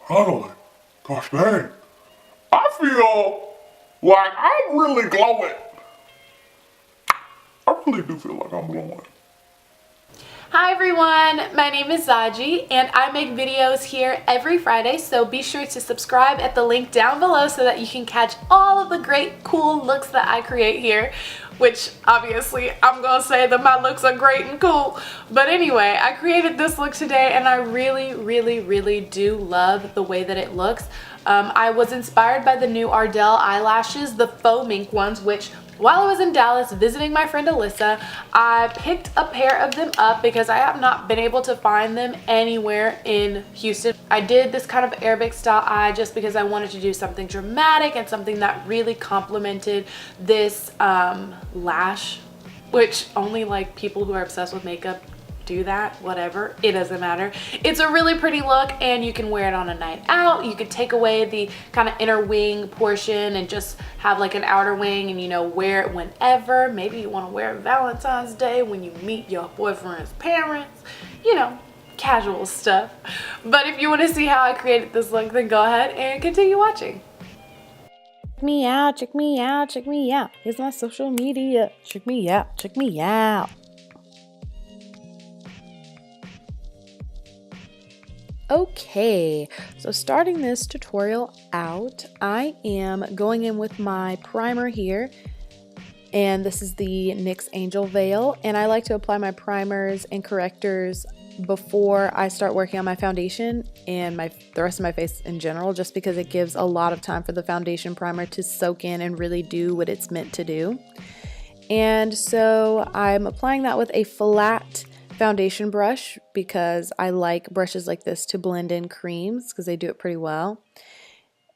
Finally, gosh dang, I feel like I'm really glowing. I really do feel like I'm glowing. Hi everyone, my name is Zaji and I make videos here every Friday, so be sure to subscribe at the link down below so that you can catch all of the great cool looks that I create here, which obviously I'm gonna say that my looks are great and cool. But anyway, I created this look today and I really do love the way that it looks. I was inspired by the new Ardell eyelashes, the Faux Mink ones, which while I was in Dallas visiting my friend Alyssa, I picked a pair of them up because I have not been able to find them anywhere in Houston. I did this kind of Arabic style eye just because I wanted to do something dramatic and something that really complemented this lash, which only like people who are obsessed with makeup do that, whatever, it doesn't matter. It's a really pretty look and you can wear it on a night out. You could take away the kind of inner wing portion and just have like an outer wing and, you know, wear it whenever. Maybe you want to wear it Valentine's Day when you meet your boyfriend's parents, you know, casual stuff. But if you want to see how I created this look, then go ahead and continue watching. Check me out, check me out, check me out. Here's my social media. Check me out, check me out. Okay, so starting this tutorial out, I am going in with my primer here, and this is the NYX Angel Veil, and I like to apply my primers and correctors before I start working on my foundation and the rest of my face in general, just because it gives a lot of time for the foundation primer to soak in and really do what it's meant to do. And so I'm applying that with a flat foundation brush because I like brushes like this to blend in creams because they do it pretty well,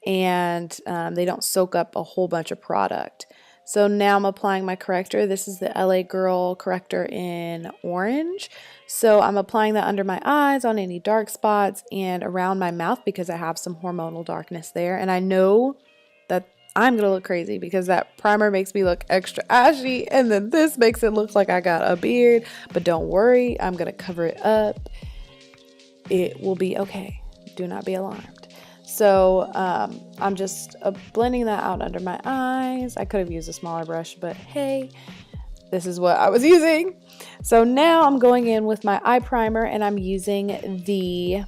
and they don't soak up a whole bunch of product. So now I'm applying my corrector. This is the LA Girl corrector in orange. So I'm applying that under my eyes, on any dark spots, and around my mouth because I have some hormonal darkness there. And I know that I'm gonna look crazy because that primer makes me look extra ashy, and then this makes it look like I got a beard. But don't worry, I'm gonna cover it up. It will be okay. Do not be alarmed. So I'm just blending that out under my eyes. I could have used a smaller brush, but hey, this is what I was using. So now I'm going in with my eye primer, and I'm using the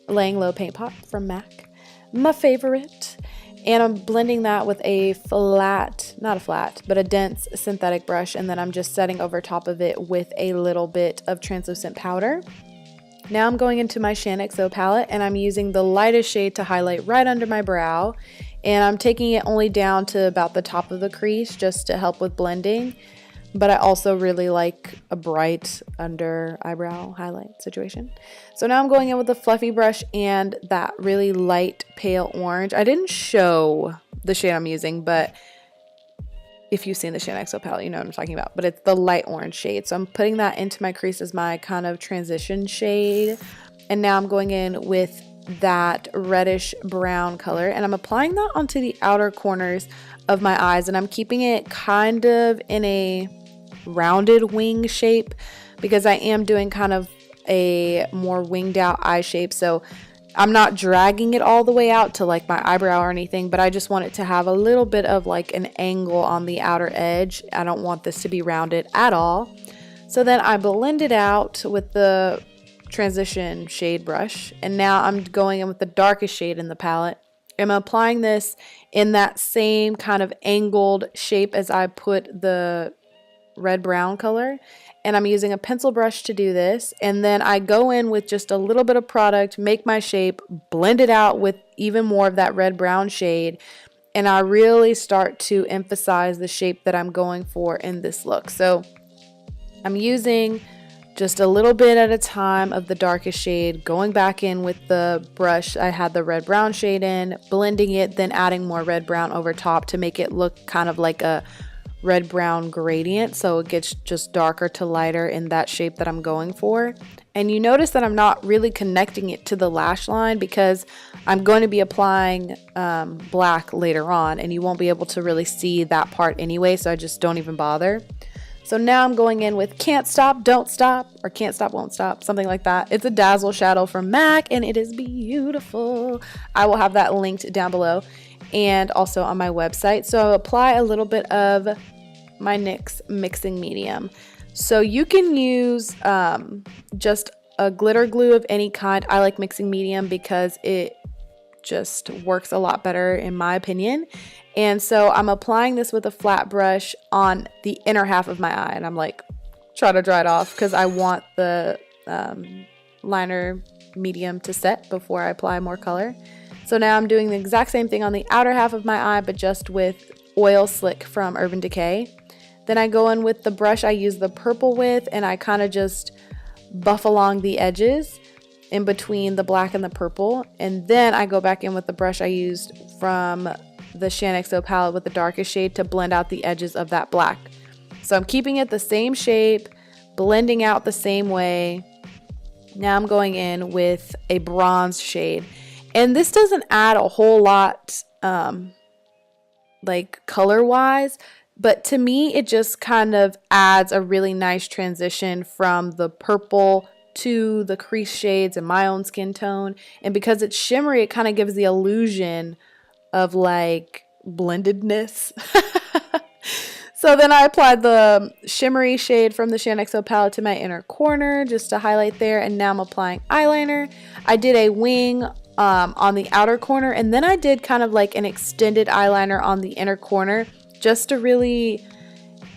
Laying Low paint pot from MAC, my favorite. And I'm blending that with a flat, not a flat, but a dense synthetic brush. And then I'm just setting over top of it with a little bit of translucent powder. Now I'm going into my ShanXO palette, and I'm using the lightest shade to highlight right under my brow. And I'm taking it only down to about the top of the crease just to help with blending. But I also really like a bright under eyebrow highlight situation. So now I'm going in with a fluffy brush and that really light pale orange. I didn't show the shade I'm using, but if you've seen the ShanXO palette, you know what I'm talking about. But it's the light orange shade. So I'm putting that into my crease as my kind of transition shade. And now I'm going in with that reddish brown color, and I'm applying that onto the outer corners of my eyes, and I'm keeping it kind of in a rounded wing shape because I am doing kind of a more winged out eye shape. So I'm not dragging it all the way out to like my eyebrow or anything, but I just want it to have a little bit of like an angle on the outer edge. I don't want this to be rounded at all. So then I blend it out with the transition shade brush, and now I'm going in with the darkest shade in the palette. I'm applying this in that same kind of angled shape as I put the red brown color, and I'm using a pencil brush to do this. And then I go in with just a little bit of product, make my shape, blend it out with even more of that red brown shade, and I really start to emphasize the shape that I'm going for in this look. So I'm using just a little bit at a time of the darkest shade, going back in with the brush I had the red brown shade in, blending it, then adding more red brown over top to make it look kind of like a red brown gradient, so it gets just darker to lighter in that shape that I'm going for. And you notice that I'm not really connecting it to the lash line because I'm going to be applying black later on, and you won't be able to really see that part anyway, so I just don't even bother. So now I'm going in with Can't Stop, Don't Stop, or Can't Stop, Won't Stop, something like that. It's a dazzle shadow from MAC, and it is beautiful. I will have that linked down below and also on my website. So I'll apply a little bit of my NYX mixing medium. So you can use just a glitter glue of any kind. I like mixing medium because it just works a lot better in my opinion. And so I'm applying this with a flat brush on the inner half of my eye, and I'm like try to dry it off because I want the liner medium to set before I apply more color. So now I'm doing the exact same thing on the outer half of my eye, but just with Oil Slick from Urban Decay. Then I go in with the brush I use the purple with, and I kind of just buff along the edges in between the black and the purple. And then I go back in with the brush I used from the Shaaanxo palette with the darkest shade to blend out the edges of that black. So I'm keeping it the same shape, blending out the same way. Now I'm going in with a bronze shade. And this doesn't add a whole lot like color-wise, but to me it just kind of adds a really nice transition from the purple to the crease shades in my own skin tone. And because it's shimmery, it kind of gives the illusion of like blendedness. So then I applied the shimmery shade from the Shaaanxo palette to my inner corner just to highlight there, and now I'm applying eyeliner. I did a wing on the outer corner, and then I did kind of like an extended eyeliner on the inner corner just to really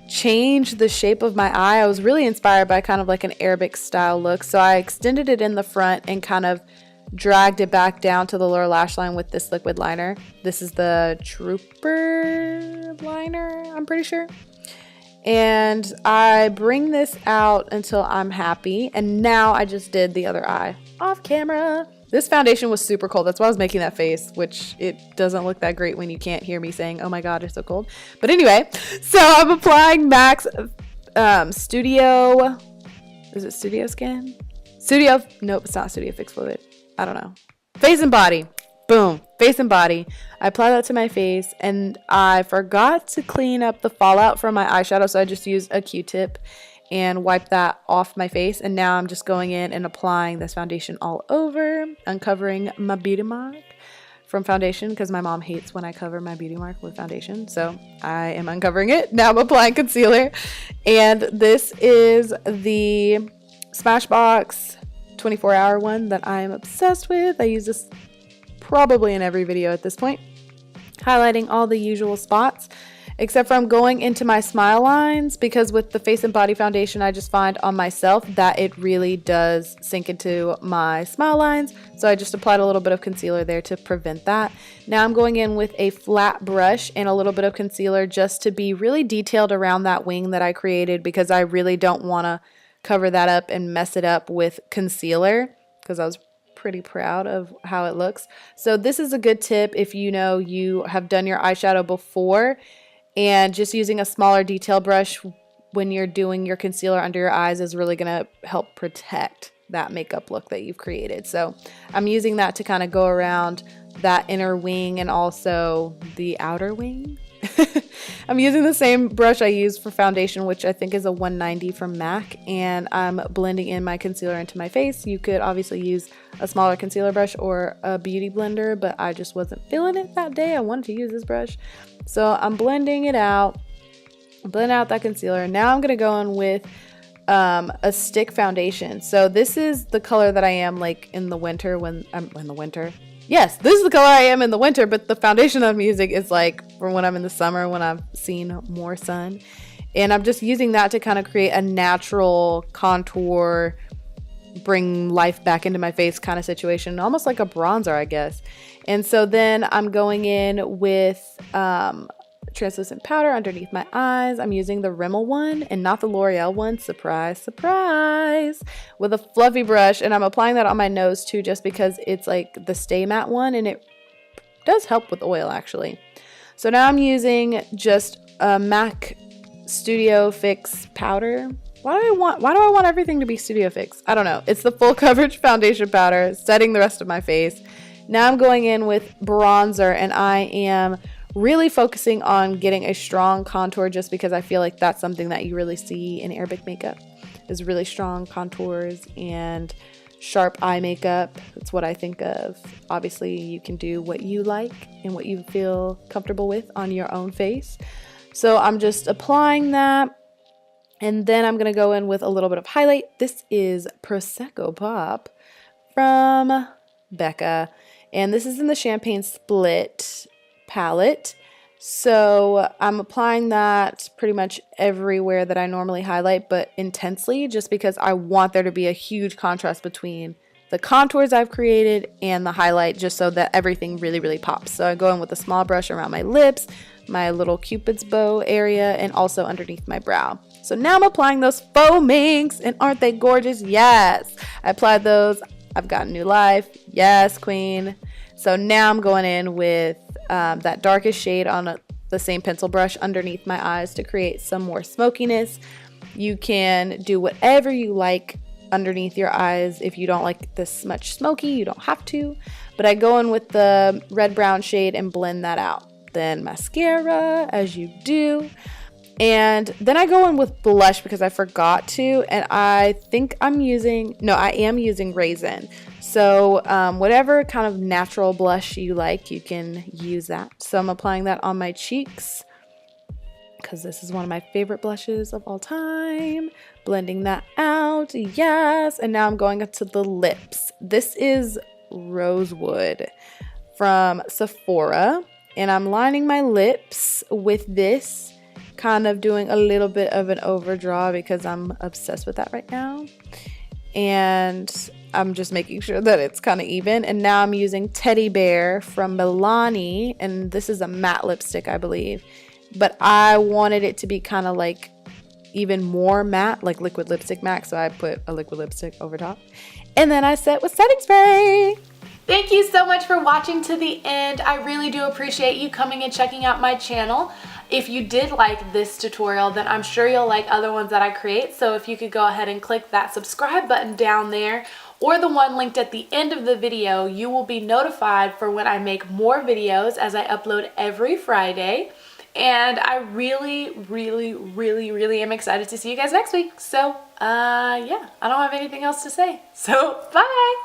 change the shape of my eye. I was really inspired by kind of like an Arabic style look, so I extended it in the front and kind of dragged it back down to the lower lash line with this liquid liner. This is the Trooper liner, I'm pretty sure. And I bring this out until I'm happy. And now I just did the other eye off camera. This foundation was super cold. That's why I was making that face, which it doesn't look that great when you can't hear me saying, oh my God, it's so cold. But anyway, so I'm applying MAC's Studio, is it Studio Skin? Nope, it's not Studio Fix Fluid. I don't know. Face and body. Boom. Face and body. I apply that to my face, and I forgot to clean up the fallout from my eyeshadow, so I just used a Q-tip and wipe that off my face. And now I'm just going in and applying this foundation all over, uncovering my beauty mark from foundation because my mom hates when I cover my beauty mark with foundation. So I am uncovering it. Now I'm applying concealer, and this is the Smashbox 24-hour one that I'm obsessed with. I use this probably in every video at this point, highlighting all the usual spots, except for I'm going into my smile lines because with the face and body foundation, I just find on myself that it really does sink into my smile lines. So I just applied a little bit of concealer there to prevent that. Now I'm going in with a flat brush and a little bit of concealer just to be really detailed around that wing that I created, because I really don't want to cover that up and mess it up with concealer because I was pretty proud of how it looks. So this is a good tip if you know you have done your eyeshadow before, and just using a smaller detail brush when you're doing your concealer under your eyes is really going to help protect that makeup look that you've created. So I'm using that to kind of go around that inner wing and also the outer wing. I'm using the same brush I used for foundation, which I think is a 190 from MAC, and I'm blending in my concealer into my face. You could obviously use a smaller concealer brush or a beauty blender, but I just wasn't feeling it that day. I wanted to use this brush. So I'm blending it out, blend out that concealer. Now I'm going to go in with a stick foundation. So this is the color that I am like in the winter when I'm in the winter. Yes, this is the color I am in the winter, but the foundation I'm using is like for when I'm in the summer, when I've seen more sun. And I'm just using that to kind of create a natural contour, bring life back into my face kind of situation, almost like a bronzer, I guess. And so then I'm going in with translucent powder underneath my eyes. I'm using the Rimmel one and not the L'Oreal one. Surprise, surprise. With a fluffy brush, and I'm applying that on my nose too, just because it's like the Stay Matte one, and it does help with oil actually. So now I'm using just a MAC Studio Fix powder. Why do I want everything to be Studio Fix? I don't know. It's the full coverage foundation powder, setting the rest of my face. Now I'm going in with bronzer, and I am really focusing on getting a strong contour just because I feel like that's something that you really see in Arabic makeup is really strong contours and sharp eye makeup. That's what I think of. Obviously, you can do what you like and what you feel comfortable with on your own face. So I'm just applying that. And then I'm going to go in with a little bit of highlight. This is Prosecco Pop from Becca. And this is in the Champagne Split palette. So I'm applying that pretty much everywhere that I normally highlight, but intensely, just because I want there to be a huge contrast between the contours I've created and the highlight, just so that everything really, really pops. So I go in with a small brush around my lips, my little Cupid's bow area, and also underneath my brow. So now I'm applying those faux minks, and aren't they gorgeous? Yes! I applied those. I've got new life. Yes, queen. So now I'm going in with that darkest shade on the same pencil brush underneath my eyes to create some more smokiness. You can do whatever you like underneath your eyes. If you don't like this much smoky, you don't have to. But I go in with the red-brown shade and blend that out. Then mascara, as you do. And then I go in with blush because I forgot to, and I am using Raisin. So whatever kind of natural blush you like, you can use that. So I'm applying that on my cheeks because this is one of my favorite blushes of all time. Blending that out, yes. And now I'm going up to the lips. This is Rosewood from Sephora, and I'm lining my lips with this. Kind of doing a little bit of an overdraw because I'm obsessed with that right now. And I'm just making sure that it's kind of even. And now I'm using Teddy Bear from Milani. And this is a matte lipstick, I believe. But I wanted it to be kind of like even more matte, like liquid lipstick matte. So I put a liquid lipstick over top. And then I set with setting spray. Thank you so much for watching to the end. I really do appreciate you coming and checking out my channel. If you did like this tutorial, then I'm sure you'll like other ones that I create. So if you could go ahead and click that subscribe button down there or the one linked at the end of the video, you will be notified for when I make more videos as I upload every Friday. And I really, really, really, really am excited to see you guys next week. So, yeah, I don't have anything else to say. So, bye!